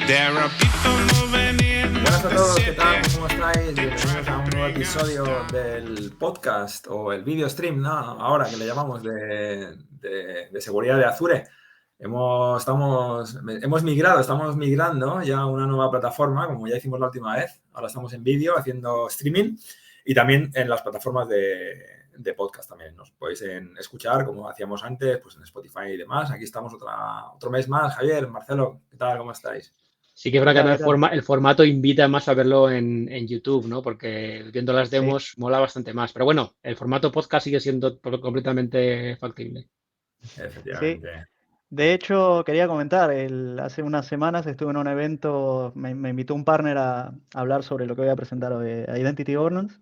Buenas a todos, ¿qué tal? ¿Cómo estáis? Bienvenidos a un nuevo episodio del podcast o el video stream, ¿no? Ahora que le llamamos de seguridad de Azure. Estamos migrando ya a una nueva plataforma, como ya hicimos la última vez. Ahora estamos en vídeo haciendo streaming y también en las plataformas de podcast también. Nos podéis escuchar como hacíamos antes, pues en Spotify y demás. Aquí estamos otro mes más. Javier, Marcelo, ¿qué tal? ¿Cómo estáis? Sí que es verdad que el formato invita más a verlo en YouTube, ¿no? Porque viendo las Sí, demos mola bastante más. Pero bueno, el formato podcast sigue siendo completamente factible. sí. Efectivamente. De hecho, quería comentar, hace unas semanas estuve en un evento, me invitó un partner a hablar sobre lo que voy a presentar hoy, Identity Governance,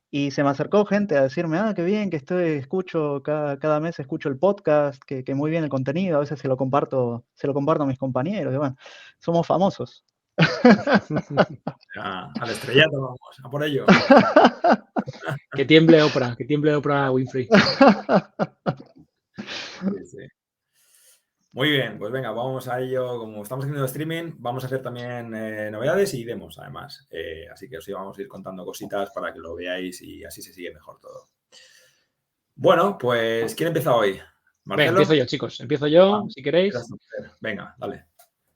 y se me acercó gente a decirme, qué bien que escucho, cada mes escucho el podcast, que muy bien el contenido, a veces se lo comparto a mis compañeros, y bueno, somos famosos. Al estrellato vamos, a por ello. Que tiemble Oprah Winfrey. Sí, sí. Muy bien, pues venga, vamos a ello. Como estamos haciendo streaming, vamos a hacer también novedades y demos, además. Así que os íbamos a ir contando cositas para que lo veáis y así se sigue mejor todo. Bueno, pues, ¿quién empieza hoy? Venga, ¿Marcelo? empiezo yo, chicos. Empiezo yo, si queréis. Venga, dale.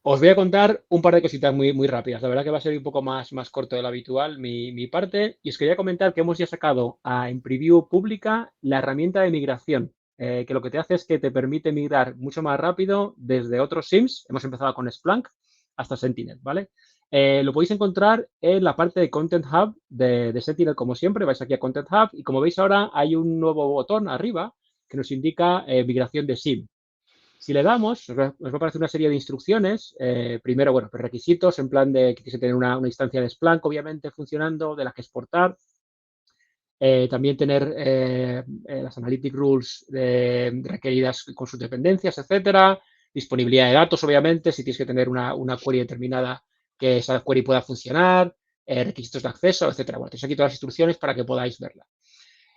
Os voy a contar un par de cositas muy rápidas. La verdad que va a ser un poco más corto de lo habitual mi parte. Y os quería comentar que hemos ya sacado en preview pública la herramienta de migración, que lo que te hace es que te permite migrar mucho más rápido desde otros SIEMs. Hemos empezado con Splunk hasta Sentinel, ¿vale? Lo podéis encontrar en la parte de Content Hub de Sentinel, como siempre. Vais aquí a Content Hub y como veis ahora hay un nuevo botón arriba que nos indica migración de SIEM. Si le damos, nos va a aparecer una serie de instrucciones. Primero, bueno, pues requisitos en plan de que quise tener una instancia de Splunk, obviamente, funcionando, de la que exportar. También tener las analytic rules requeridas con sus dependencias, etcétera. Disponibilidad de datos, obviamente, si tienes que tener una query determinada que esa query pueda funcionar, requisitos de acceso, etcétera. Bueno, tenéis aquí todas las instrucciones para que podáis verla.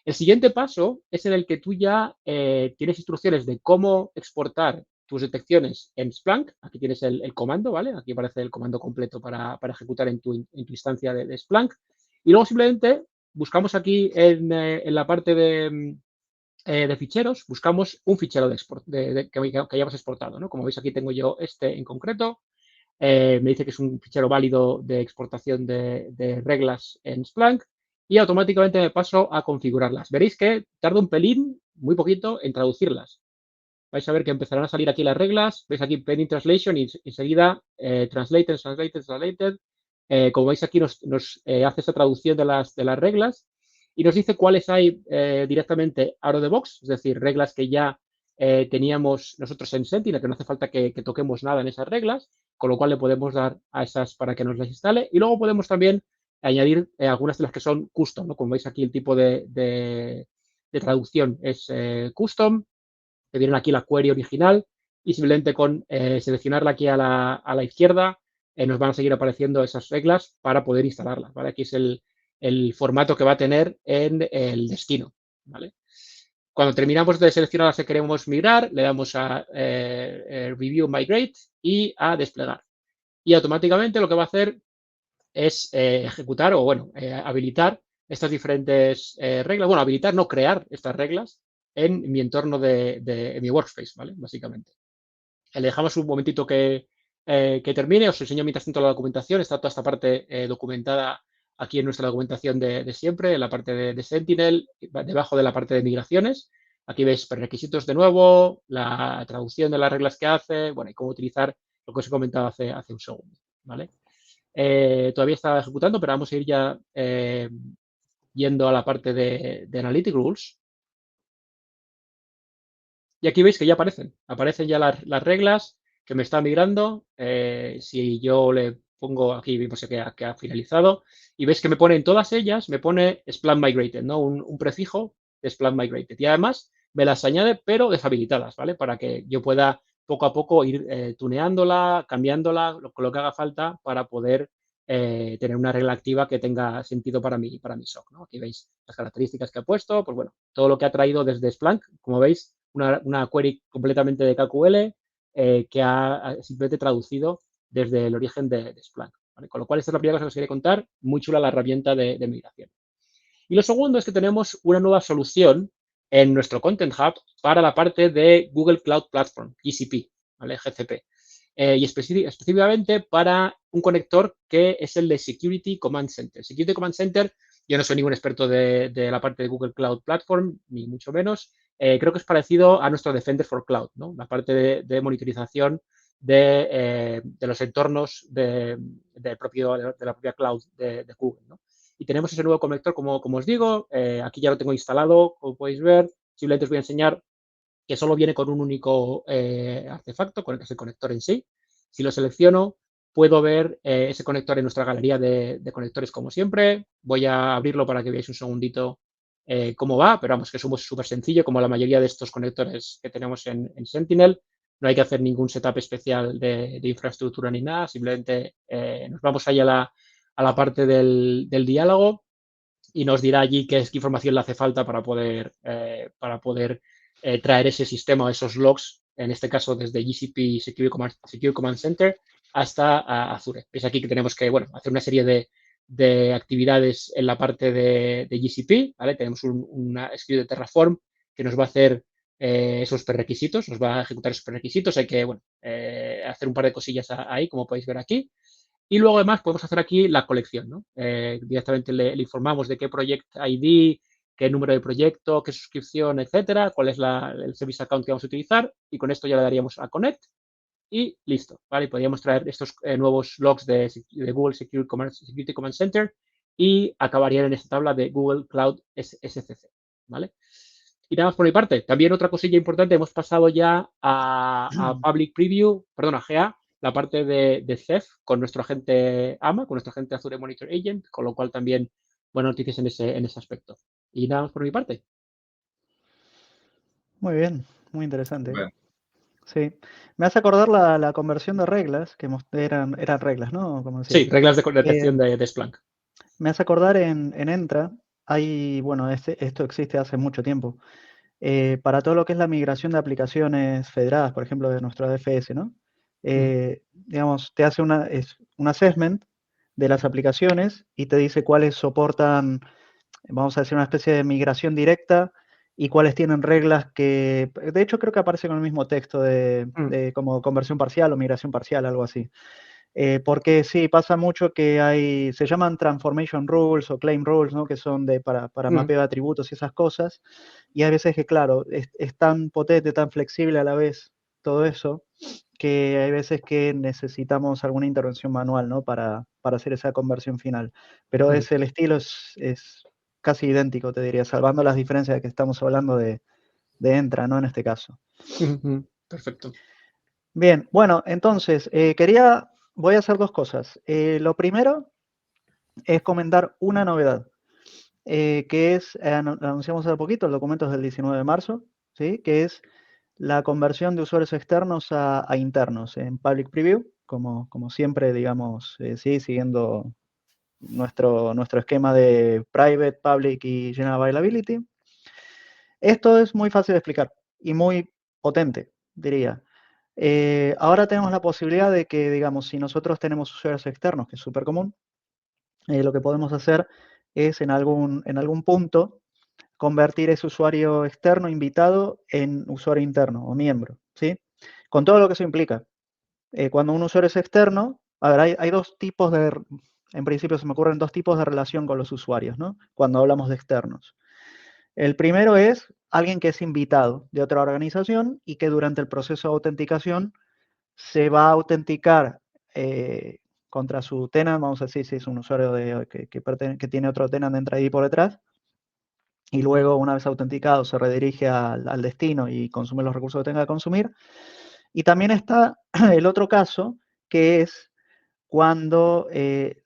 El siguiente paso es en el que tú ya tienes instrucciones de cómo exportar tus detecciones en Splunk. Aquí tienes el comando, ¿vale? Aquí aparece el comando completo para ejecutar en tu instancia de Splunk. Y luego simplemente buscamos aquí en la parte de ficheros, buscamos un fichero que hayamos exportado, ¿no? Como veis aquí tengo yo este en concreto. Me dice que es un fichero válido de exportación de reglas en Splunk y automáticamente me paso a configurarlas. Veréis que tarda un pelín, muy poquito, en traducirlas. Vais a ver que empezarán a salir aquí las reglas. Veis aquí Pending Translation y enseguida Translated. Como veis aquí nos hace esa traducción de las reglas y nos dice cuáles hay directamente out of the box, es decir, reglas que ya teníamos nosotros en Sentinel, que no hace falta que toquemos nada en esas reglas, con lo cual le podemos dar a esas para que nos las instale. Y luego podemos también añadir algunas de las que son custom, ¿no? Como veis aquí el tipo de traducción es custom, que vienen aquí la query original y simplemente con seleccionarla aquí a la izquierda nos van a seguir apareciendo esas reglas para poder instalarlas, ¿vale? Aquí es el formato que va a tener en el destino, ¿vale? Cuando terminamos de seleccionar las que queremos migrar, le damos a Review Migrate y a Desplegar. Y automáticamente lo que va a hacer es ejecutar o, bueno, habilitar estas diferentes reglas. Bueno, habilitar, no crear estas reglas en mi entorno de mi workspace, ¿vale? Básicamente. Le dejamos un momentito que termine. Os enseño mientras tanto la documentación. Está toda esta parte documentada aquí en nuestra documentación de siempre, en la parte de Sentinel, debajo de la parte de migraciones. Aquí veis requisitos de nuevo, la traducción de las reglas que hace, bueno, y cómo utilizar lo que os he comentado hace un segundo, ¿vale? Todavía está ejecutando, pero vamos a ir ya yendo a la parte de Analytic Rules. Y aquí veis que ya aparecen ya las reglas que me están migrando. Si yo le pongo aquí, vemos que ha finalizado y veis que me pone en todas ellas, me pone Splunk Migrated, ¿no? Un prefijo de Splunk Migrated. Y además me las añade, pero deshabilitadas, ¿vale? Para que yo pueda poco a poco ir tuneándola, cambiándola, con lo que haga falta para poder tener una regla activa que tenga sentido para mi SOC, ¿no? Aquí veis las características que ha puesto, pues bueno, todo lo que ha traído desde Splunk, como veis, una query completamente de KQL que ha simplemente traducido desde el origen de Splunk, ¿vale? Con lo cual, esta es la primera cosa que os quería contar. Muy chula la herramienta de migración. Y lo segundo es que tenemos una nueva solución en nuestro Content Hub para la parte de Google Cloud Platform, GCP, ¿vale? GCP. Y específicamente para un conector que es el de Security Command Center. Security Command Center, yo no soy ningún experto de la parte de Google Cloud Platform, ni mucho menos. Creo que es parecido a nuestro Defender for Cloud, ¿no? La parte de monitorización de los entornos de la propia cloud de Google, ¿no? Y tenemos ese nuevo conector, como os digo, aquí ya lo tengo instalado, como podéis ver. Simplemente os voy a enseñar que solo viene con un único artefacto, que es el conector en sí. Si lo selecciono, puedo ver ese conector en nuestra galería de conectores como siempre. Voy a abrirlo para que veáis un segundito cómo va, pero vamos, que es súper sencillo, como la mayoría de estos conectores que tenemos en Sentinel. No hay que hacer ningún setup especial de infraestructura ni nada, simplemente nos vamos ahí a la parte del diálogo y nos dirá allí qué información le hace falta para poder traer ese sistema o esos logs, en este caso desde GCP Secure Command Center hasta Azure. Es aquí que tenemos que hacer una serie de actividades en la parte de GCP, ¿vale? Tenemos una script de Terraform que nos va a hacer esos prerequisitos, nos va a ejecutar esos prerequisitos. Hay que hacer un par de cosillas ahí, como podéis ver aquí. Y luego, además, podemos hacer aquí la colección, ¿no? Directamente le informamos de qué project ID, qué número de proyecto, qué suscripción, etcétera, cuál es el service account que vamos a utilizar, y con esto ya le daríamos a Connect y listo, ¿vale? Y podríamos traer estos nuevos logs de Google Security Command Center y acabarían en esta tabla de Google Cloud SCC, ¿vale? Y nada más por mi parte. También otra cosilla importante, hemos pasado ya a Public Preview, perdón, a GA, la parte de CEF con nuestro agente AMA, con nuestro agente Azure Monitor Agent, con lo cual también buenas noticias en ese aspecto. Y nada más por mi parte. Muy bien, muy interesante. Bueno, Sí. Me hace acordar la conversión de reglas, que eran reglas, ¿no? Como decías. Sí, reglas de detección de Splunk. Me hace acordar en Entra, esto existe hace mucho tiempo, para todo lo que es la migración de aplicaciones federadas, por ejemplo, de nuestro ADFS, ¿no? Digamos, te hace un assessment de las aplicaciones y te dice cuáles soportan, vamos a decir, una especie de migración directa y cuáles tienen reglas que, de hecho, creo que aparece con el mismo texto de como conversión parcial o migración parcial, algo así. Porque sí, pasa mucho que se llaman transformation rules o claim rules, ¿no? Que son para mapeo de atributos y esas cosas. Y hay veces que, claro, es tan potente, tan flexible a la vez todo eso, que hay veces que necesitamos alguna intervención manual, ¿no? Para hacer esa conversión final. Pero el estilo es casi idéntico, te diría, salvando las diferencias de que estamos hablando de Entra, ¿no? En este caso. Perfecto. Bien, bueno, entonces, voy a hacer dos cosas. Lo primero es comentar una novedad, que anunciamos hace poquito, el documento es del 19 de marzo, ¿sí? Que es la conversión de usuarios externos a internos en Public Preview, como siempre, digamos, sí, siguiendo nuestro esquema de Private, Public y General Availability. Esto es muy fácil de explicar y muy potente, diría. Ahora tenemos la posibilidad de que, digamos, si nosotros tenemos usuarios externos, que es súper común, lo que podemos hacer es en algún punto convertir ese usuario externo invitado en usuario interno o miembro, ¿sí? Con todo lo que eso implica. Cuando un usuario es externo, a ver, hay dos tipos en principio se me ocurren dos tipos de relación con los usuarios, ¿no? Cuando hablamos de externos. El primero es alguien que es invitado de otra organización y que durante el proceso de autenticación se va a autenticar contra su tenant, vamos a decir si es un usuario que tiene otro tenant de Entra ID por detrás, y luego una vez autenticado se redirige al destino y consume los recursos que tenga que consumir. Y también está el otro caso, que es cuando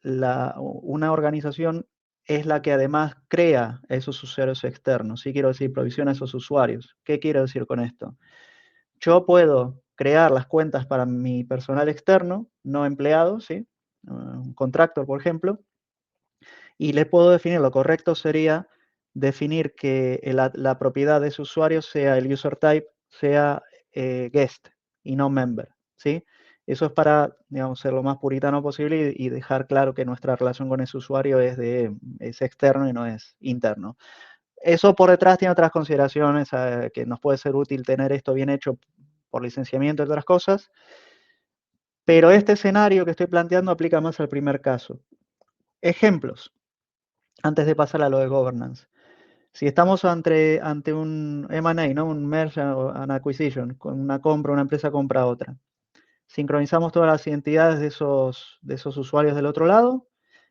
una organización es la que además crea esos usuarios externos. Sí, quiero decir, provisiona esos usuarios. ¿Qué quiero decir con esto? Yo puedo crear las cuentas para mi personal externo, no empleado, ¿sí? Un contractor, por ejemplo, y le puedo definir, lo correcto sería definir que la propiedad de ese usuario sea el user type, sea guest y no member, ¿sí? Eso es para, digamos, ser lo más puritano posible y dejar claro que nuestra relación con ese usuario es externo y no es interno. Eso por detrás tiene otras consideraciones, que nos puede ser útil tener esto bien hecho por licenciamiento y otras cosas, pero este escenario que estoy planteando aplica más al primer caso. Ejemplos, antes de pasar a lo de governance. Si estamos ante un M&A, ¿no? Un merger and acquisition, con una compra, una empresa compra a otra. Sincronizamos todas las identidades de esos usuarios del otro lado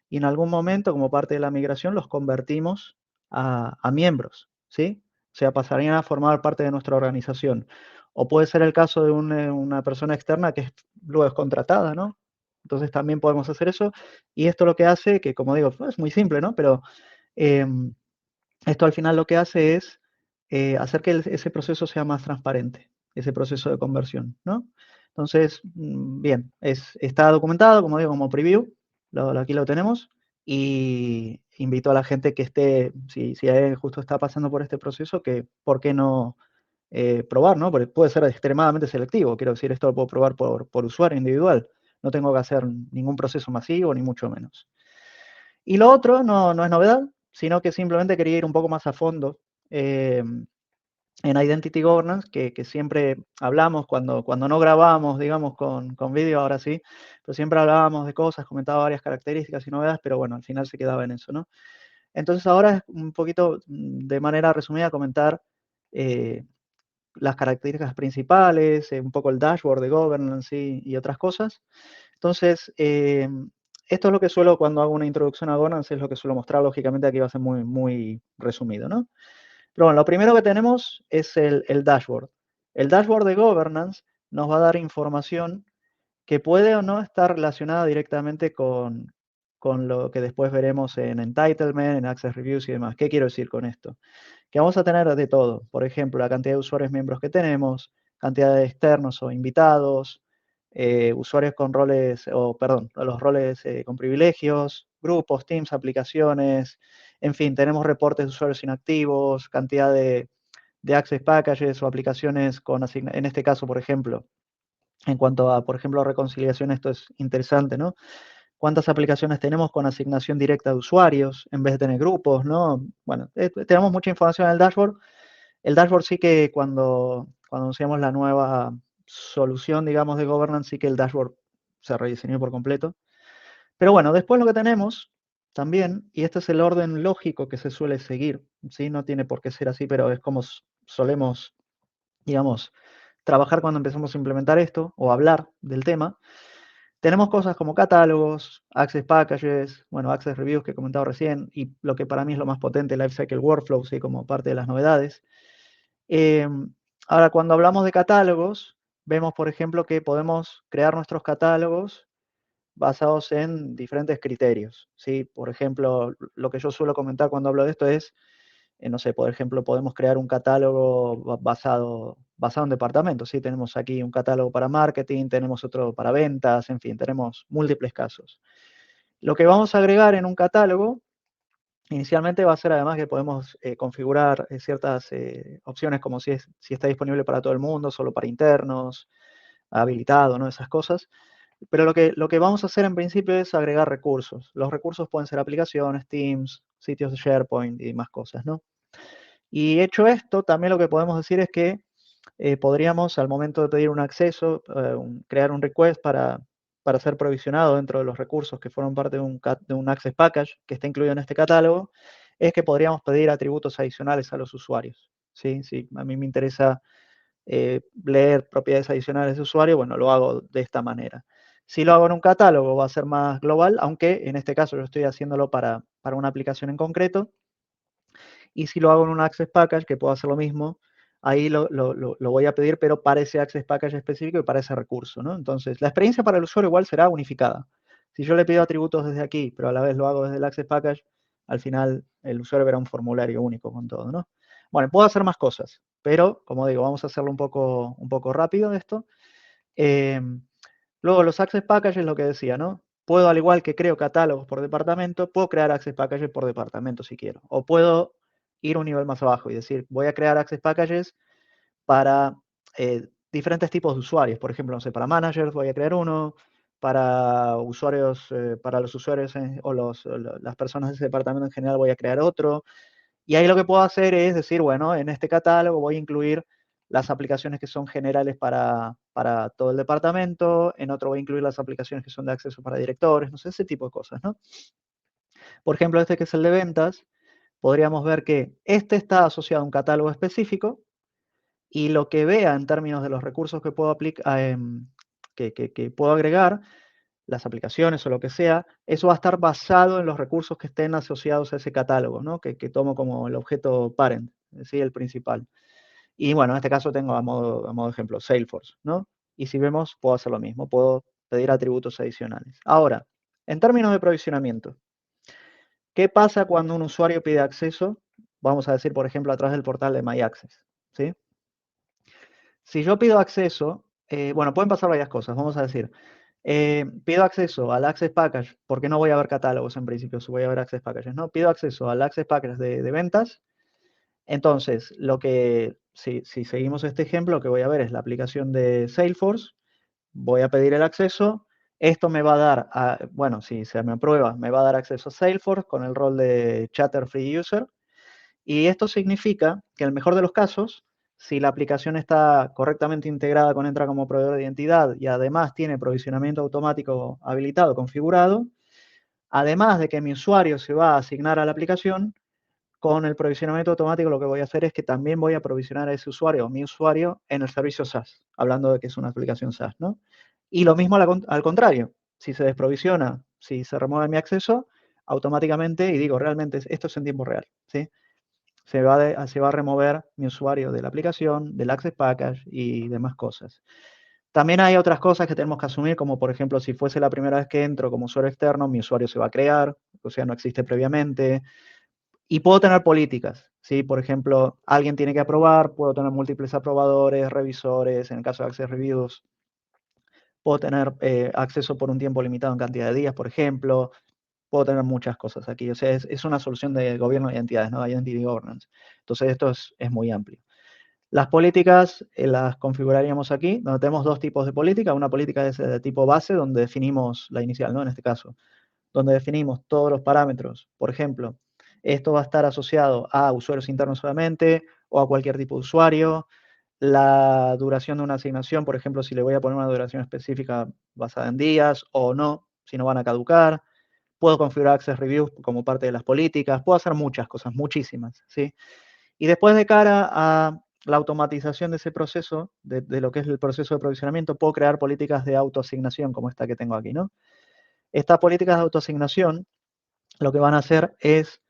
y en algún momento, como parte de la migración, los convertimos a miembros, ¿sí? O sea, pasarían a formar parte de nuestra organización. O puede ser el caso de una persona externa que luego es contratada, ¿no? Entonces también podemos hacer eso. Y esto lo que hace, que como digo, es muy simple, ¿no? Pero esto al final lo que hace es hacer que ese proceso sea más transparente, ese proceso de conversión, ¿no? Entonces, bien, está documentado, como digo, como preview, aquí lo tenemos, y invito a la gente que esté, si alguien justo está pasando por este proceso, que por qué no probar, ¿no? Porque puede ser extremadamente selectivo, quiero decir, esto lo puedo probar por usuario individual, no tengo que hacer ningún proceso masivo, ni mucho menos. Y lo otro no es novedad, sino que simplemente quería ir un poco más a fondo en Identity Governance, que siempre hablamos cuando no grabamos, digamos, con vídeo, ahora sí, pero siempre hablábamos de cosas, comentaba varias características y novedades, pero bueno, al final se quedaba en eso, ¿no? Entonces ahora es un poquito, de manera resumida, comentar las características principales, un poco el dashboard de governance y otras cosas. Entonces, esto es lo que suelo, cuando hago una introducción a governance, es lo que suelo mostrar. Lógicamente aquí va a ser muy, muy resumido, ¿no? Pero bueno, lo primero que tenemos es el dashboard. El dashboard de governance nos va a dar información que puede o no estar relacionada directamente con lo que después veremos en entitlement, en access reviews y demás. ¿Qué quiero decir con esto? Que vamos a tener de todo. Por ejemplo, la cantidad de usuarios miembros que tenemos, cantidad de externos o invitados, usuarios con roles, los roles con privilegios, grupos, teams, aplicaciones, en fin, tenemos reportes de usuarios inactivos, cantidad de access packages o aplicaciones en este caso, por ejemplo, en cuanto a, por ejemplo, reconciliación, esto es interesante, ¿no? ¿Cuántas aplicaciones tenemos con asignación directa de usuarios en vez de tener grupos, ¿no? Bueno, tenemos mucha información en el dashboard. El dashboard sí que cuando anunciamos la nueva solución, digamos, de governance, sí que el dashboard se rediseñó por completo. Pero bueno, después lo que tenemos también, y este es el orden lógico que se suele seguir, ¿sí? No tiene por qué ser así, pero es como solemos, digamos, trabajar cuando empezamos a implementar esto o hablar del tema. Tenemos cosas como catálogos, access packages, bueno, access reviews que he comentado recién, y lo que para mí es lo más potente, lifecycle workflow, ¿sí? Como parte de las novedades. Ahora, cuando hablamos de catálogos, vemos, por ejemplo, que podemos crear nuestros catálogos basados en diferentes criterios, ¿sí? Por ejemplo, lo que yo suelo comentar cuando hablo de esto es, no sé, por ejemplo, podemos crear un catálogo basado en departamentos, ¿sí? Tenemos aquí un catálogo para marketing, tenemos otro para ventas, en fin, tenemos múltiples casos. Lo que vamos a agregar en un catálogo inicialmente va a ser, además, que podemos configurar ciertas opciones, como si está disponible para todo el mundo, solo para internos, habilitado, ¿no? Esas cosas. Pero lo que vamos a hacer en principio es agregar recursos. Los recursos pueden ser aplicaciones, Teams, sitios de SharePoint y más cosas, ¿no? Y hecho esto, también lo que podemos decir es que podríamos, al momento de pedir un acceso, crear un request para ser provisionado dentro de los recursos que forman parte de un Access Package que está incluido en este catálogo, es que podríamos pedir atributos adicionales a los usuarios. ¿Sí? Si a mí me interesa leer propiedades adicionales de usuario, bueno, lo hago de esta manera. Si lo hago en un catálogo va a ser más global, aunque en este caso yo estoy haciéndolo para una aplicación en concreto. Y si lo hago en un Access Package, que puedo hacer lo mismo, ahí lo voy a pedir, pero para ese Access Package específico y para ese recurso, ¿no? Entonces, la experiencia para el usuario igual será unificada. Si yo le pido atributos desde aquí, pero a la vez lo hago desde el Access Package, al final el usuario verá un formulario único con todo, ¿no? Bueno, puedo hacer más cosas, pero, como digo, vamos a hacerlo un poco rápido esto. Luego, los Access Packages, lo que decía, ¿no? Puedo, al igual que creo catálogos por departamento, puedo crear Access Packages por departamento si quiero. O puedo ir un nivel más abajo y decir, voy a crear Access Packages para diferentes tipos de usuarios. Por ejemplo, no sé, para managers voy a crear uno, para usuarios, para los usuarios o las personas de ese departamento en general voy a crear otro. Y ahí lo que puedo hacer es decir, bueno, en este catálogo voy a incluir las aplicaciones que son generales para todo el departamento, en otro voy a incluir las aplicaciones que son de acceso para directores, no sé, ese tipo de cosas, ¿no? Por ejemplo, este que es el de ventas, podríamos ver que este está asociado a un catálogo específico y lo que vea en términos de los recursos que puedo que puedo agregar, las aplicaciones o lo que sea, eso va a estar basado en los recursos que estén asociados a ese catálogo, ¿no? Que tomo como el objeto parent, es decir, el principal. Y bueno, en este caso tengo a modo de ejemplo Salesforce, ¿no? Y si vemos, puedo hacer lo mismo, puedo pedir atributos adicionales. Ahora, en términos de provisionamiento, ¿qué pasa cuando un usuario pide acceso? Vamos a decir, por ejemplo, a través del portal de MyAccess, ¿sí? Si yo pido acceso, bueno, pueden pasar varias cosas, vamos a decir, pido acceso al Access Package, porque no voy a ver catálogos en principio, si voy a ver Access Packages, ¿no? Pido acceso al Access Package de ventas, entonces, si seguimos este ejemplo, lo que voy a ver es la aplicación de Salesforce, voy a pedir el acceso, esto me va a dar, bueno, si se me aprueba, me va a dar acceso a Salesforce con el rol de Chatter Free User, y esto significa que en el mejor de los casos, si la aplicación está correctamente integrada con Entra como proveedor de identidad y además tiene provisionamiento automático habilitado, configurado, además de que mi usuario se va a asignar a la aplicación, con el provisionamiento automático lo que voy a hacer es que también voy a provisionar a ese usuario, mi usuario, en el servicio SaaS, hablando de que es una aplicación SaaS, ¿no? Y lo mismo al contrario, si se desprovisiona, si se remueve mi acceso, automáticamente, y digo, realmente esto es en tiempo real, ¿sí? Se va a remover mi usuario de la aplicación, del Access Package y demás cosas. También hay otras cosas que tenemos que asumir, como por ejemplo, si fuese la primera vez que entro como usuario externo, mi usuario se va a crear, o sea, no existe previamente. Y puedo tener políticas, ¿sí? Por ejemplo, alguien tiene que aprobar, puedo tener múltiples aprobadores, revisores, en el caso de Access Reviews, puedo tener acceso por un tiempo limitado en cantidad de días, por ejemplo, puedo tener muchas cosas aquí. O sea, es una solución de gobierno de identidades, ¿no? Identity Governance. Entonces, esto es muy amplio. Las políticas las configuraríamos aquí, donde tenemos dos tipos de política. Una política es de tipo base, donde definimos la inicial, ¿no? En este caso, donde definimos todos los parámetros. Por ejemplo, esto va a estar asociado a usuarios internos solamente o a cualquier tipo de usuario. La duración de una asignación, por ejemplo, si le voy a poner una duración específica basada en días o no, si no van a caducar. Puedo configurar Access Reviews como parte de las políticas. Puedo hacer muchas cosas, muchísimas, ¿sí? Y después, de cara a la automatización de ese proceso, de lo que es el proceso de provisionamiento, puedo crear políticas de autoasignación como esta que tengo aquí, ¿no? Estas políticas de autoasignación lo que van a hacer es,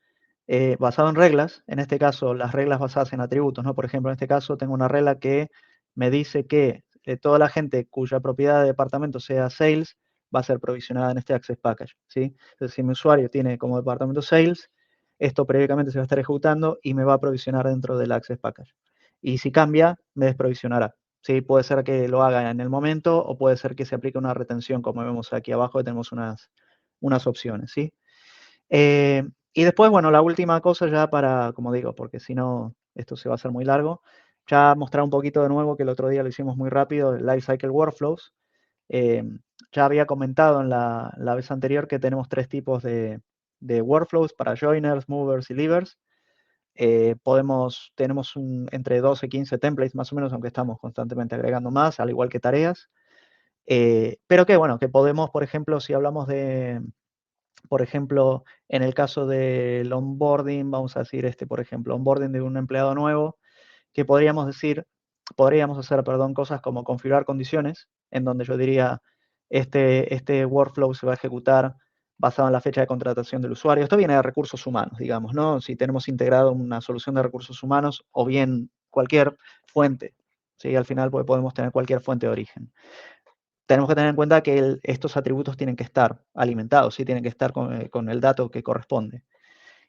basado en reglas, en este caso las reglas basadas en atributos, ¿no? Por ejemplo, en este caso tengo una regla que me dice que toda la gente cuya propiedad de departamento sea sales va a ser provisionada en este Access Package, ¿sí? Entonces, si mi usuario tiene como departamento sales, esto previamente se va a estar ejecutando y me va a provisionar dentro del Access Package. Y si cambia, me desprovisionará. Sí, puede ser que lo haga en el momento o puede ser que se aplique una retención, como vemos aquí abajo, tenemos unas opciones, ¿sí? Y después, bueno, la última cosa ya para, como digo, porque si no, esto se va a hacer muy largo, ya mostrar un poquito de nuevo, que el otro día lo hicimos muy rápido, el Lifecycle Workflows. Ya había comentado en la vez anterior que tenemos tres tipos de workflows para joiners, movers y leavers. Tenemos entre 12 y 15 templates más o menos, aunque estamos constantemente agregando más, al igual que tareas. Pero que bueno, que podemos, por ejemplo, si hablamos de, por ejemplo, en el caso del onboarding, vamos a decir, por ejemplo, onboarding de un empleado nuevo, que podríamos hacer, cosas como configurar condiciones, en donde yo diría, este workflow se va a ejecutar basado en la fecha de contratación del usuario. Esto viene de recursos humanos, digamos, ¿no? Si tenemos integrado una solución de recursos humanos o bien cualquier fuente, ¿sí? Al final podemos tener cualquier fuente de origen. Tenemos que tener en cuenta que estos atributos tienen que estar alimentados, ¿sí? Tienen que estar con el dato que corresponde.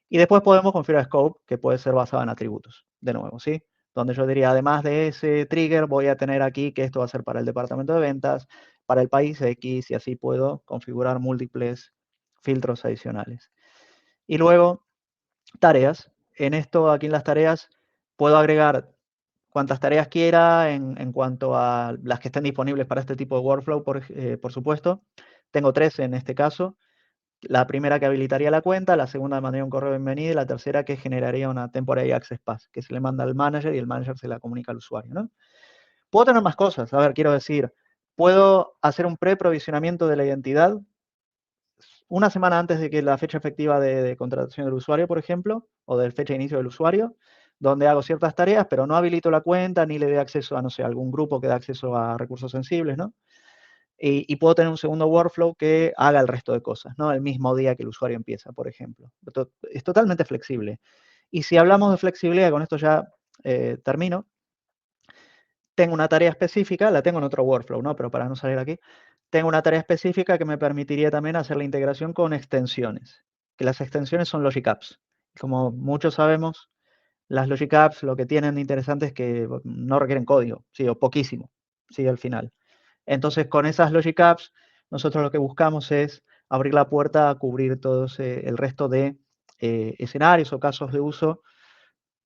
Y después podemos configurar scope, que puede ser basado en atributos, de nuevo, ¿sí? Donde yo diría, además de ese trigger, voy a tener aquí que esto va a ser para el departamento de ventas, para el país X, y así puedo configurar múltiples filtros adicionales. Y luego, tareas. En esto, aquí en las tareas, puedo agregar cuantas tareas quiera en cuanto a las que estén disponibles para este tipo de workflow, por supuesto. Tengo 3 en este caso. La primera que habilitaría la cuenta, la segunda mandaría un correo de bienvenida y la tercera que generaría una temporary access pass, que se le manda al manager y el manager se la comunica al usuario, ¿no? Puedo tener más cosas. A ver, quiero decir, puedo hacer un preprovisionamiento de la identidad una semana antes de que la fecha efectiva de contratación del usuario, por ejemplo, o de fecha de inicio del usuario, donde hago ciertas tareas, pero no habilito la cuenta ni le doy acceso a, no sé, algún grupo que da acceso a recursos sensibles, ¿no? Y puedo tener un segundo workflow que haga el resto de cosas, ¿no? El mismo día que el usuario empieza, por ejemplo. Es totalmente flexible. Y si hablamos de flexibilidad, con esto ya termino, tengo una tarea específica, la tengo en otro workflow, ¿no? Pero para no salir aquí, tengo una tarea específica que me permitiría también hacer la integración con extensiones, que las extensiones son Logic Apps. Como muchos sabemos, las Logic Apps lo que tienen de interesante es que no requieren código, sí, o poquísimo, sí, al final. Entonces, con esas Logic Apps, nosotros lo que buscamos es abrir la puerta a cubrir todo el resto de escenarios o casos de uso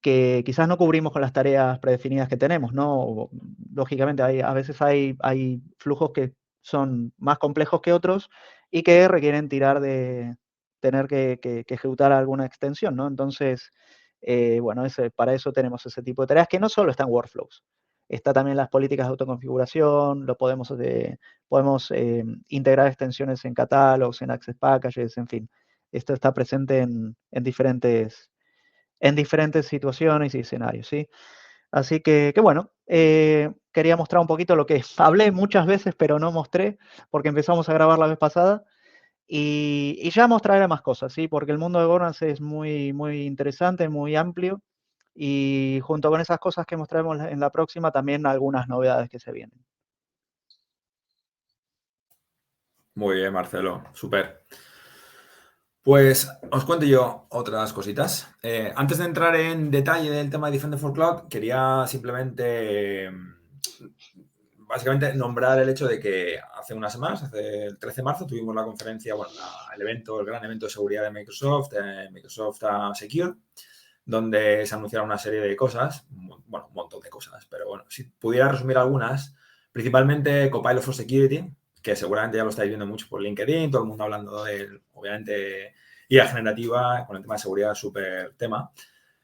que quizás no cubrimos con las tareas predefinidas que tenemos, ¿no? Lógicamente, a veces hay flujos que son más complejos que otros y que requieren tener que ejecutar alguna extensión, ¿no? Entonces, bueno, para eso tenemos ese tipo de tareas que no solo están workflows. Está también las políticas de autoconfiguración, podemos integrar extensiones en catálogos, en access packages, en fin. Esto está presente en diferentes situaciones y escenarios, ¿sí? Así que bueno, quería mostrar un poquito lo que hablé muchas veces, pero no mostré, porque empezamos a grabar la vez pasada, y ya mostraré más cosas, ¿sí? Porque el mundo de governance es muy, muy interesante, muy amplio, y junto con esas cosas que mostraremos en la próxima, también algunas novedades que se vienen. Muy bien, Marcelo, súper. Pues os cuento yo otras cositas. Antes de entrar en detalle del tema de Defender for Cloud, quería simplemente, básicamente, nombrar el hecho de que hace unas semanas, hace el 13 de marzo, tuvimos la conferencia, bueno, el gran evento de seguridad de Microsoft, Microsoft Secure, donde se anunciaron una serie de cosas, bueno, un montón de cosas, pero bueno, si pudiera resumir algunas, principalmente Copilot for Security, que seguramente ya lo estáis viendo mucho por LinkedIn, todo el mundo hablando de él, obviamente, IA generativa, con el tema de seguridad, súper tema.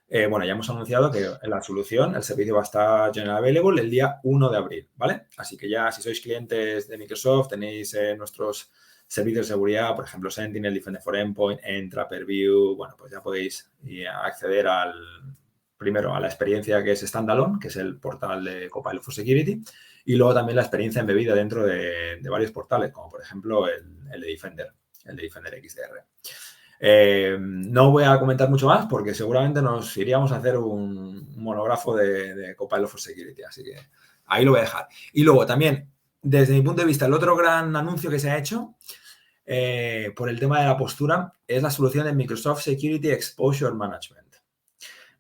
Bueno, ya hemos anunciado que la solución, el servicio va a estar general available el día 1 de abril, ¿vale? Así que ya, si sois clientes de Microsoft, tenéis nuestros servicios de seguridad, por ejemplo, Sentinel, Defender for Endpoint, Entra, Purview, bueno, pues ya podéis acceder primero a la experiencia que es standalone, que es el portal de Copilot for Security, y luego también la experiencia embebida dentro de varios portales, como por ejemplo el de Defender XDR. No voy a comentar mucho más porque seguramente nos iríamos a hacer un monógrafo de Copilot for Security, así que ahí lo voy a dejar. Y luego también, desde mi punto de vista, el otro gran anuncio que se ha hecho por el tema de la postura es la solución de Microsoft Security Exposure Management,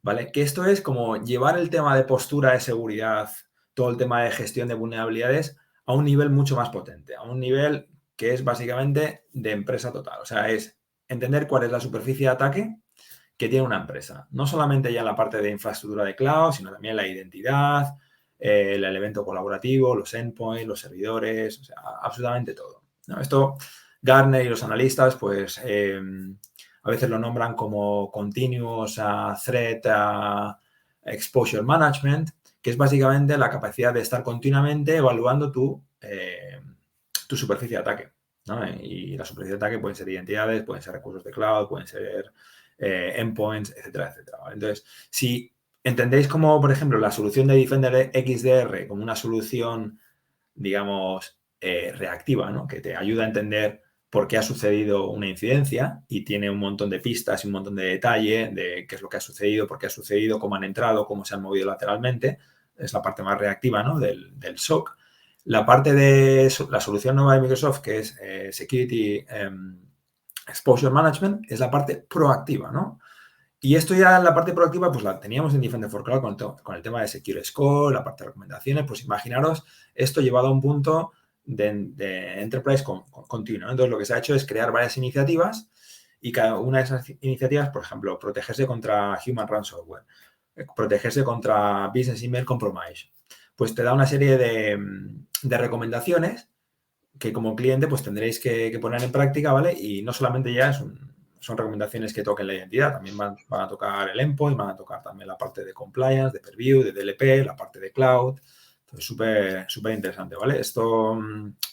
¿vale? Que esto es como llevar el tema de postura de seguridad, todo el tema de gestión de vulnerabilidades a un nivel mucho más potente, a un nivel que es básicamente de empresa total. O sea, es entender cuál es la superficie de ataque que tiene una empresa. No solamente ya en la parte de infraestructura de cloud, sino también la identidad, el elemento colaborativo, los endpoints, los servidores, o sea, absolutamente todo, ¿no? Esto Gartner y los analistas, pues, a veces lo nombran como Continuous Threat Exposure Management, que es básicamente la capacidad de estar continuamente evaluando tu superficie de ataque, ¿no? Y la superficie de ataque pueden ser identidades, pueden ser recursos de cloud, pueden ser endpoints, etcétera, etcétera, ¿vale? Entonces, si entendéis como, por ejemplo, la solución de Defender XDR como una solución, digamos, reactiva, ¿no? Que te ayuda a entender por qué ha sucedido una incidencia y tiene un montón de pistas y un montón de detalle de qué es lo que ha sucedido, por qué ha sucedido, cómo han entrado, cómo se han movido lateralmente. Es la parte más reactiva, ¿no? del SOC. La parte de la solución nueva de Microsoft, que es Security Exposure Management, es la parte proactiva, ¿no? Y esto ya en la parte proactiva, pues la teníamos en Defender for Cloud con el tema de Secure Score, la parte de recomendaciones. Pues imaginaros esto llevado a un punto de enterprise continuo, ¿no? Entonces, lo que se ha hecho es crear varias iniciativas y cada una de esas iniciativas, por ejemplo, protegerse contra Human Ransomware, protegerse contra Business Email Compromise. Pues te da una serie de recomendaciones que como cliente pues tendréis que poner en práctica, ¿vale? Y no solamente ya son recomendaciones que toquen la identidad, también van a tocar el endpoint, van a tocar también la parte de compliance, de purview, de DLP, la parte de cloud. Entonces, súper interesante, ¿vale? Esto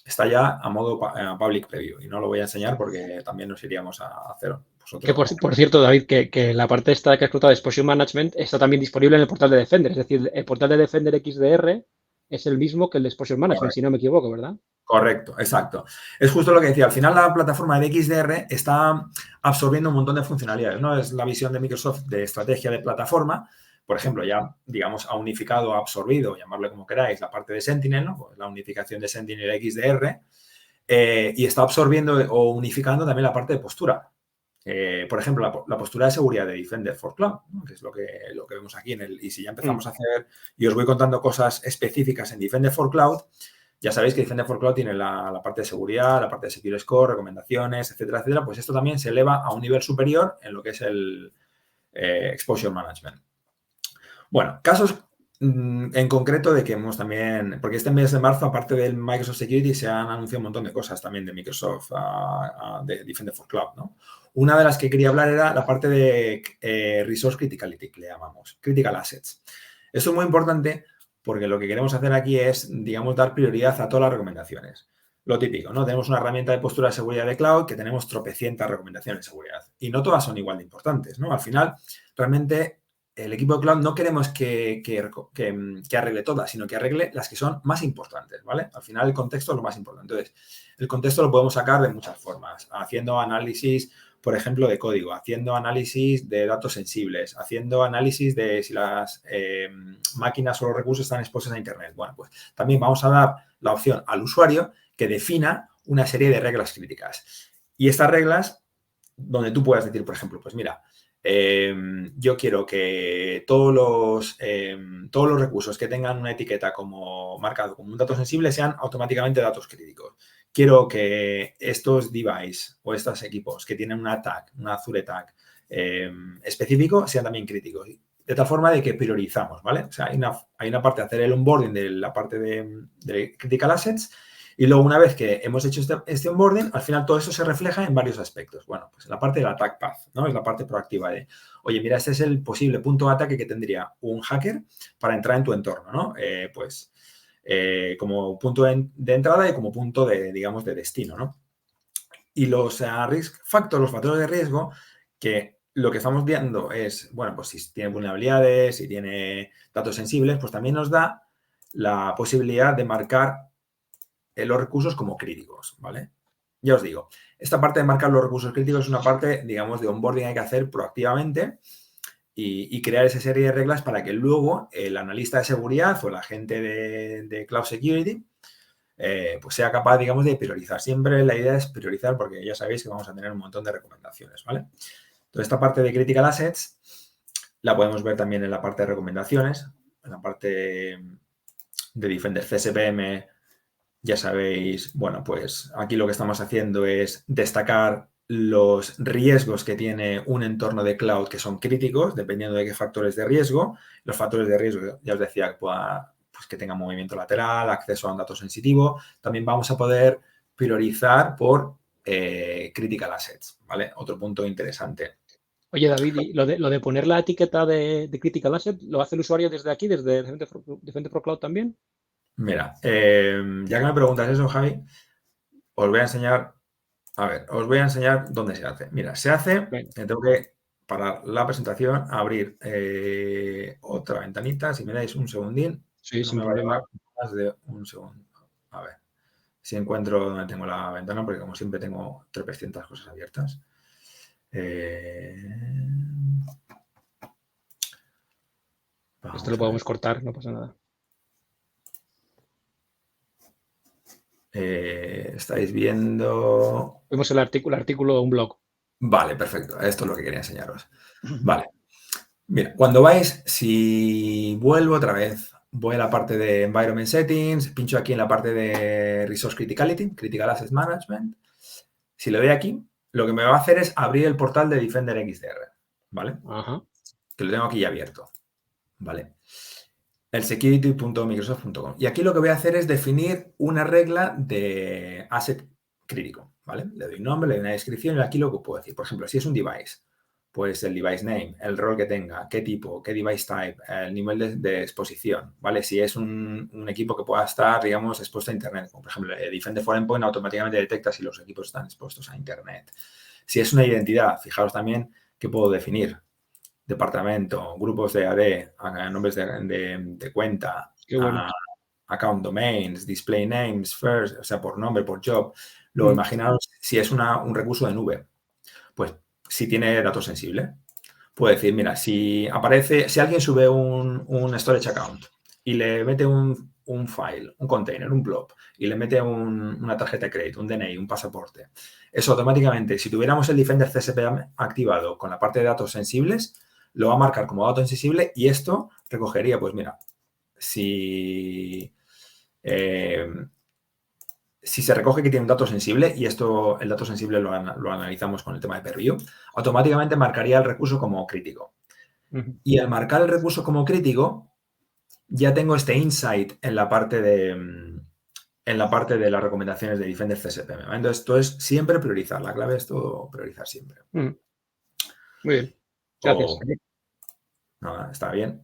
está ya a modo public preview y no lo voy a enseñar porque también nos iríamos a cero. Que por cierto, David, que la parte esta que has contado de Exposure Management está también disponible en el portal de Defender. Es decir, el portal de Defender XDR es el mismo que el de Exposure Management, si no me equivoco, ¿verdad? Correcto, exacto. Es justo lo que decía. Al final la plataforma de XDR está absorbiendo un montón de funcionalidades, ¿no? Es la visión de Microsoft de estrategia de plataforma. Por ejemplo, ya, digamos, ha unificado, ha absorbido, llamarle como queráis, la parte de Sentinel, ¿no? Pues la unificación de Sentinel XDR. Y está absorbiendo o unificando también la parte de postura. Por ejemplo, la postura de seguridad de Defender for Cloud, ¿no? Que es lo que vemos aquí. Y si ya empezamos a hacer, y os voy contando cosas específicas en Defender for Cloud, ya sabéis que Defender for Cloud tiene la parte de seguridad, la parte de Secure Score, recomendaciones, etcétera, etcétera. Pues esto también se eleva a un nivel superior en lo que es el Exposure Management. Bueno, casos en concreto de que hemos también, porque este mes de marzo, aparte del Microsoft Security, se han anunciado un montón de cosas también de Microsoft, de Defender for Cloud, ¿no? Una de las que quería hablar era la parte de Resource Criticality, que le llamamos, Critical Assets. Esto es muy importante porque lo que queremos hacer aquí es, digamos, dar prioridad a todas las recomendaciones. Lo típico, ¿no? Tenemos una herramienta de postura de seguridad de cloud que tenemos tropecientas recomendaciones de seguridad y no todas son igual de importantes, ¿no? Al final, realmente, el equipo de cloud no queremos que arregle todas, sino que arregle las que son más importantes, ¿vale? Al final, el contexto es lo más importante. Entonces, el contexto lo podemos sacar de muchas formas, haciendo análisis, por ejemplo, de código, haciendo análisis de datos sensibles, haciendo análisis de si las máquinas o los recursos están expuestos a Internet. Bueno, pues también vamos a dar la opción al usuario que defina una serie de reglas críticas. Y estas reglas, donde tú puedas decir, por ejemplo, pues mira, yo quiero que todos los recursos que tengan una etiqueta como marcado como un dato sensible sean automáticamente datos críticos. Quiero que estos devices o estos equipos que tienen un Azure tag específico sean también críticos. De tal forma de que priorizamos, ¿vale? O sea, hay una parte de hacer el onboarding de la parte de Critical Assets y luego una vez que hemos hecho este onboarding, al final todo eso se refleja en varios aspectos. Bueno, pues en la parte del attack path, ¿no? Es la parte proactiva de, oye, mira, este es el posible punto de ataque que tendría un hacker para entrar en tu entorno, ¿no? Como punto de entrada y como punto de, digamos, de destino, ¿no? Y los risk factors, los factores de riesgo, que lo que estamos viendo es, bueno, pues si tiene vulnerabilidades, si tiene datos sensibles, pues también nos da la posibilidad de marcar los recursos como críticos, ¿vale? Ya os digo, esta parte de marcar los recursos críticos es una parte, digamos, de onboarding que hay que hacer proactivamente y crear esa serie de reglas para que luego el analista de seguridad o el agente de Cloud Security pues sea capaz, digamos, de priorizar. Siempre la idea es priorizar porque ya sabéis que vamos a tener un montón de recomendaciones, ¿vale? Entonces, esta parte de Critical Assets la podemos ver también en la parte de recomendaciones, en la parte de Defender CSPM. Ya sabéis, bueno, pues aquí lo que estamos haciendo es destacar los riesgos que tiene un entorno de cloud que son críticos, dependiendo de qué factores de riesgo. Los factores de riesgo, ya os decía, que pueda, pues que tenga movimiento lateral, acceso a un dato sensitivo. También vamos a poder priorizar por critical assets, ¿vale? Otro punto interesante. Oye, David, ¿y lo de poner la etiqueta de Critical Asset, lo hace el usuario desde aquí, desde Defender for Cloud también? Mira, ya que me preguntas eso, Javi, os voy a enseñar, dónde se hace. Mira, se hace, tengo que, para la presentación, abrir otra ventanita. Si me dais un segundín, sí, no me va a llevar más de un segundo. A ver, si encuentro donde tengo la ventana, porque como siempre tengo 300 cosas abiertas. Esto lo podemos cortar, no pasa nada. Estáis viendo... Vemos el artículo de un blog. Vale, perfecto. Esto es lo que quería enseñaros. Vale. Mira, cuando vais, si vuelvo otra vez, voy a la parte de Environment Settings, pincho aquí en la parte de Resource Criticality, Critical Assets Management. Si le doy aquí, lo que me va a hacer es abrir el portal de Defender XDR, ¿vale? Ajá. Que lo tengo aquí ya abierto. ¿vale? El security.microsoft.com. Y aquí lo que voy a hacer es definir una regla de asset crítico, ¿vale? Le doy un nombre, le doy una descripción y aquí lo que puedo decir. Por ejemplo, si es un device, pues el device name, el rol que tenga, qué tipo, qué device type, el nivel de exposición, ¿vale? Si es un equipo que pueda estar, digamos, expuesto a Internet, como por ejemplo, Defender for Endpoint automáticamente detecta si los equipos están expuestos a Internet. Si es una identidad, fijaros también qué puedo definir. Departamento, grupos de AD, nombres de cuenta, Qué bueno. account domains, display names, first, o sea, por nombre, por job. Luego, imaginaos si es un recurso de nube, pues si tiene datos sensibles. Puedo decir, mira, si alguien sube un storage account y le mete un file, un container, un blob, y le mete una tarjeta de crédito, un DNI, un pasaporte, eso automáticamente, si tuviéramos el Defender CSPM activado con la parte de datos sensibles, lo va a marcar como dato sensible y esto recogería, pues mira, si se recoge que tiene un dato sensible y el dato sensible lo analizamos con el tema de Purview, automáticamente marcaría el recurso como crítico. Y al marcar el recurso como crítico, ya tengo este insight en la parte de las recomendaciones de Defender CSPM. ¿Vale? Entonces, esto es siempre priorizar. La clave es todo priorizar siempre. Muy bien. Gracias. Nada, está bien.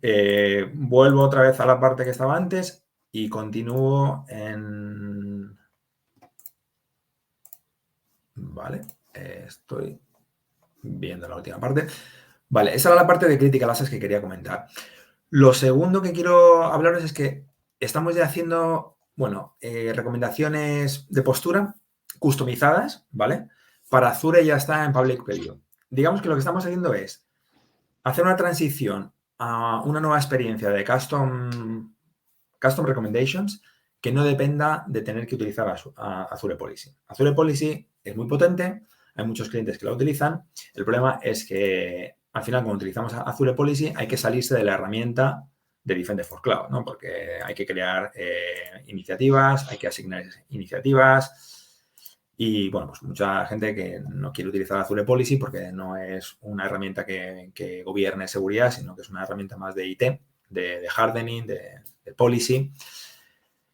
Vuelvo otra vez a la parte que estaba antes y continúo en... Vale, estoy viendo la última parte. Vale, esa era la parte de Critical Access que quería comentar. Lo segundo que quiero hablaros es que estamos ya haciendo, recomendaciones de postura customizadas, ¿vale? Para Azure ya está en Public Preview. Digamos que lo que estamos haciendo es hacer una transición a una nueva experiencia de custom recommendations que no dependa de tener que utilizar Azure Policy. Azure Policy es muy potente, hay muchos clientes que la utilizan. El problema es que al final, cuando utilizamos Azure Policy, hay que salirse de la herramienta de Defender for Cloud, ¿no? Porque hay que crear iniciativas, hay que asignar iniciativas y, bueno, pues mucha gente que no quiere utilizar Azure Policy porque no es una herramienta que gobierne seguridad, sino que es una herramienta más de IT, de hardening, de policy.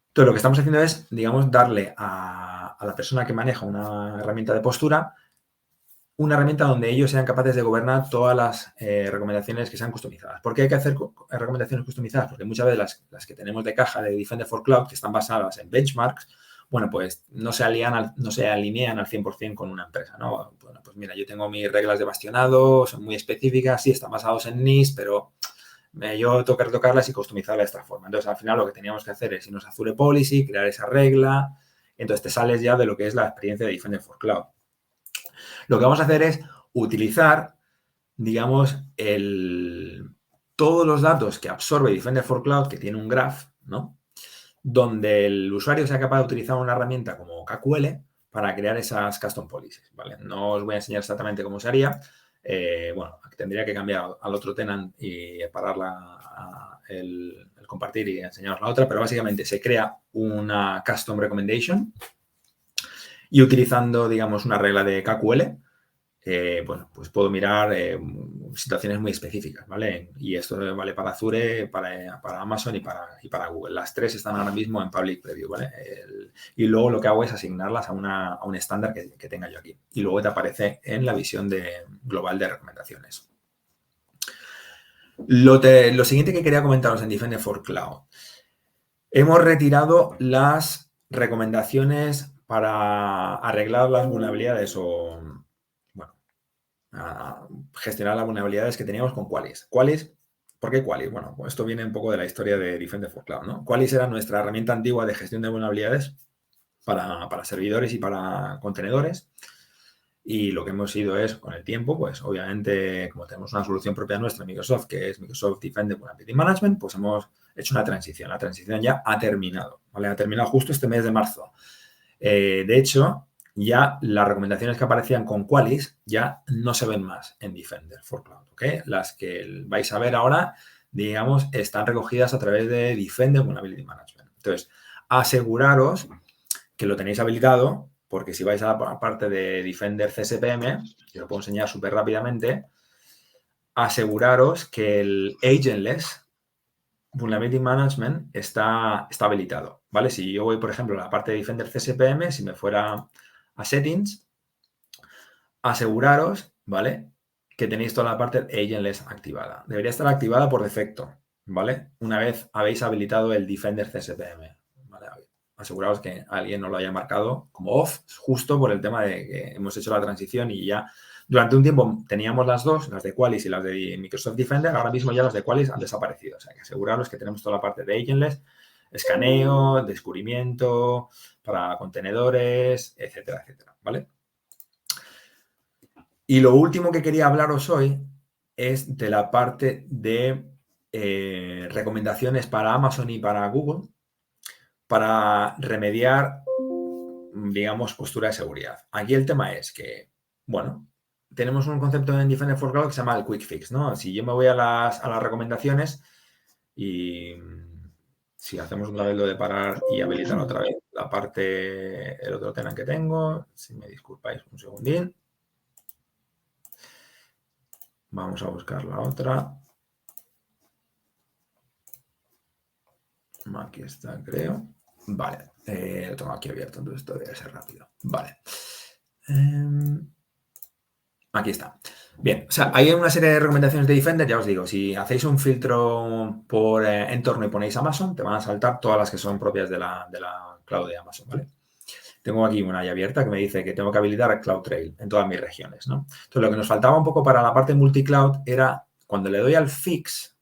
Entonces, lo que estamos haciendo es, digamos, darle a la persona que maneja una herramienta de postura una herramienta donde ellos sean capaces de gobernar todas las recomendaciones que sean customizadas. ¿Por qué hay que hacer recomendaciones customizadas? Porque muchas veces las que tenemos de caja de Defender for Cloud, que están basadas en benchmarks, bueno, pues no se alinean al 100% con una empresa, ¿no? Bueno, pues mira, yo tengo mis reglas de bastionado, son muy específicas, sí, están basados en NIST, pero yo tengo que retocarlas y customizarlas de esta forma. Entonces, al final, lo que teníamos que hacer es irnos a Azure Policy, crear esa regla, entonces te sales ya de lo que es la experiencia de Defender for Cloud. Lo que vamos a hacer es utilizar, digamos, todos los datos que absorbe Defender for Cloud, que tiene un graph, ¿no? Donde el usuario sea capaz de utilizar una herramienta como KQL para crear esas custom policies, ¿vale? No os voy a enseñar exactamente cómo se haría. Tendría que cambiar al otro tenant y parar el compartir y enseñaros la otra, pero básicamente se crea una custom recommendation y utilizando, digamos, una regla de KQL, pues puedo mirar situaciones muy específicas, ¿vale? Y esto vale para Azure, para Amazon y para Google. Las tres están ahora mismo en Public Preview, ¿vale? Y luego lo que hago es asignarlas a un estándar que tenga yo aquí. Y luego te aparece en la visión global de recomendaciones. Lo siguiente que quería comentaros en Defender for Cloud. Hemos retirado las recomendaciones para arreglar las vulnerabilidades o, gestionar las vulnerabilidades que teníamos con Qualys. ¿Por qué Qualys? Bueno, pues esto viene un poco de la historia de Defender for Cloud, ¿no? Qualys era nuestra herramienta antigua de gestión de vulnerabilidades para servidores y para contenedores. Y lo que hemos ido es, con el tiempo, pues obviamente, como tenemos una solución propia nuestra en Microsoft, que es Microsoft Defender Vulnerability Management, pues hemos hecho una transición. La transición ya ha terminado, ¿vale? Ha terminado justo este mes de marzo. De hecho, ya las recomendaciones que aparecían con Qualys ya no se ven más en Defender for Cloud, ¿ok? Las que vais a ver ahora, digamos, están recogidas a través de Defender Vulnerability Management. Entonces, aseguraros que lo tenéis habilitado, porque si vais a la parte de Defender CSPM, que lo puedo enseñar súper rápidamente, aseguraros que el Agentless Vulnerability Management está habilitado, ¿vale? Si yo voy, por ejemplo, a la parte de Defender CSPM, si me fuera a Settings, aseguraros, ¿vale?, que tenéis toda la parte de Agentless activada. Debería estar activada por defecto, ¿vale? Una vez habéis habilitado el Defender CSPM, ¿vale? Aseguraos que alguien no lo haya marcado como off, justo por el tema de que hemos hecho la transición y ya durante un tiempo teníamos las dos, las de Qualys y las de Microsoft Defender. Ahora mismo ya las de Qualys han desaparecido. O sea, que aseguraros que tenemos toda la parte de Agentless, escaneo, descubrimiento para contenedores, etcétera, etcétera, ¿vale? Y lo último que quería hablaros hoy es de la parte de recomendaciones para Amazon y para Google para remediar, digamos, postura de seguridad. Aquí el tema es que, bueno, tenemos un concepto en Defender for Cloud que se llama el Quick Fix, ¿no? Si yo me voy a las recomendaciones y si hacemos un labelo de parar y habilitar otra vez la parte, el otro tenant que tengo, si me disculpáis un segundín. Vamos a buscar la otra. Aquí está, creo. Vale, lo tengo aquí abierto, entonces esto debe ser rápido. Vale. Aquí está. Bien, o sea, hay una serie de recomendaciones de Defender, ya os digo, si hacéis un filtro por entorno y ponéis Amazon, te van a saltar todas las que son propias de la cloud de Amazon, ¿vale? Tengo aquí una ya abierta que me dice que tengo que habilitar CloudTrail en todas mis regiones, ¿no? Entonces, lo que nos faltaba un poco para la parte multicloud era cuando le doy al fix,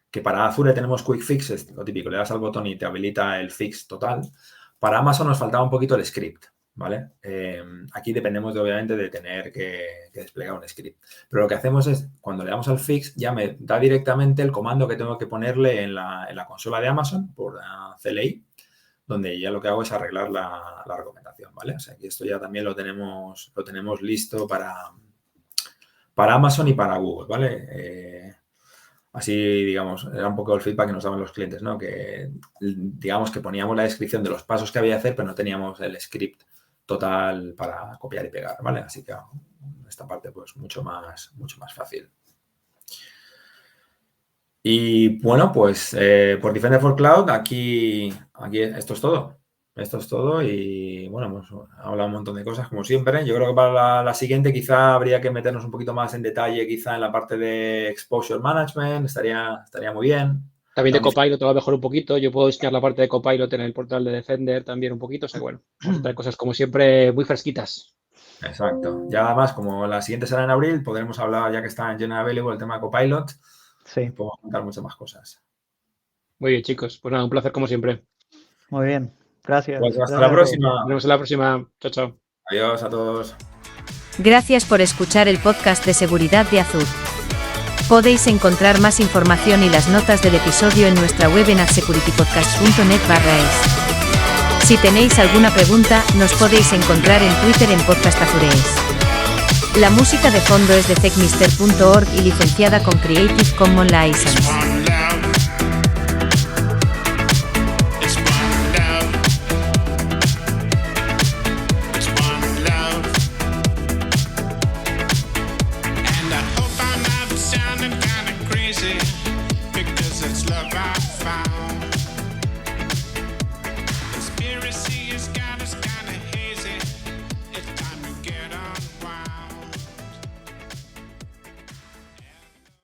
que para Azure tenemos Quick Fix, es lo típico, le das al botón y te habilita el fix total. Para Amazon nos faltaba un poquito el script, ¿vale? Aquí dependemos obviamente de tener que desplegar un script. Pero lo que hacemos es, cuando le damos al fix, ya me da directamente el comando que tengo que ponerle en la consola de Amazon por CLI, donde ya lo que hago es arreglar la recomendación, ¿vale? O sea, que esto ya también lo tenemos listo para Amazon y para Google, ¿vale? Así, digamos, era un poco el feedback que nos daban los clientes, ¿no? Que, digamos, que poníamos la descripción de los pasos que había que hacer, pero no teníamos el script total para copiar y pegar, ¿vale? Así que esta parte, pues, mucho más fácil. Y bueno, pues por Defender for Cloud, aquí esto es todo. Esto es todo y bueno, hemos hablado un montón de cosas como siempre. Yo creo que para la siguiente quizá habría que meternos un poquito más en detalle quizá en la parte de Exposure Management, estaría muy bien. También de Copilot te va a mejorar un poquito. Yo puedo enseñar la parte de Copilot en el portal de Defender también un poquito. O sea, bueno, vamos a traer cosas como siempre muy fresquitas. Exacto. Ya además, como la siguiente será en abril, podremos hablar, ya que está en General Available, el tema de Copilot. Sí. Podemos contar muchas más cosas. Muy bien, chicos. Pues nada, un placer como siempre. Muy bien. Gracias. Pues hasta la próxima. Nos vemos en la próxima. Chao, chao. Adiós a todos. Gracias por escuchar el podcast de seguridad de Azure. Podéis encontrar más información y las notas del episodio en nuestra web en azsecuritypodcast.net/es. Si tenéis alguna pregunta, nos podéis encontrar en Twitter en Podcast Azurees. La música de fondo es de techmister.org y licenciada con Creative Commons License. Because it's love I found.